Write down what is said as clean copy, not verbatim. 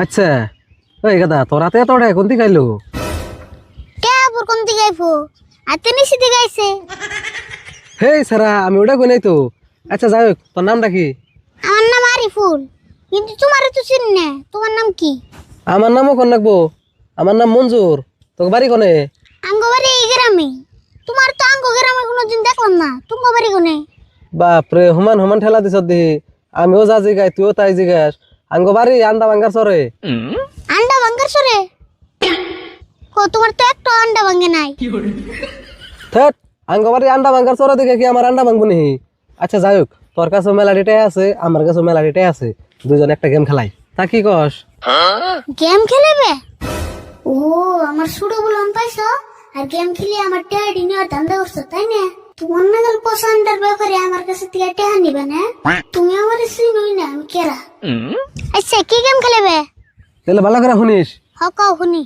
আচ্ছা ওই গাদা তোরাতে এতটা কোন দিকে আইলো? কে আবার কোন দিকে আইবো? আতে নিচে দিকে আইছে। হেই সারা আমি ওটা কই নাই তো। আচ্ছা যাই হোক তোর নামটা কি? আমার নাম আরিফুল, কিন্তু তোমারে তো চিনি না। তোমার নাম কি? আমার নামও কোন রাখবো? আমার নাম মঞ্জুর। তোর বাড়ি কোনে? আঙ্গ বাড়ি এই গ্রামে। তোমার তো আঙ্গ গ্রামে কোনোদিন দেখলাম না। তোমার বাড়ি কোনে? বাপরে হুমান হুমান ঠেলা দিছ দিহি। আমিও যা জিগাই তুইও তাই জিগাস। আঙ্গ বাড়ি আন্ডা ভাঙ্গার চরে। আন্ডা ভাঙ্গার সরে? তোমার তো একটা আন্ডা ভাঙ্গে নাই। থেট আঙ্গ বাড়ি আন্ডা ভাঙ্গার চরে দেখে কি আমার আন্ডা ভাঙবো নিহি? আচ্ছা যাই হোক তোর কাছে মেলা ডিটাই আছে আমার কাছে মেলা ডিটাই আছে, দুজন একটা গেম খেলাই, তা কি কস? গেম খেলবে? ও আমার সুড়ো বললাম পাইছো, আর গেম খেলে আমার টেহাডি নেওয়ার ধান্দা করছো তাই না? তোমার নাগাল পছন্দের ব্যাপারে আমার কাছে থেকে টেহা নিবে না? তুমি আমার চিনোই না আমি কেরা। আচ্ছা কি গেম খেলবে? তাহলে ভালো করে শুনিস। হকাও শুনি।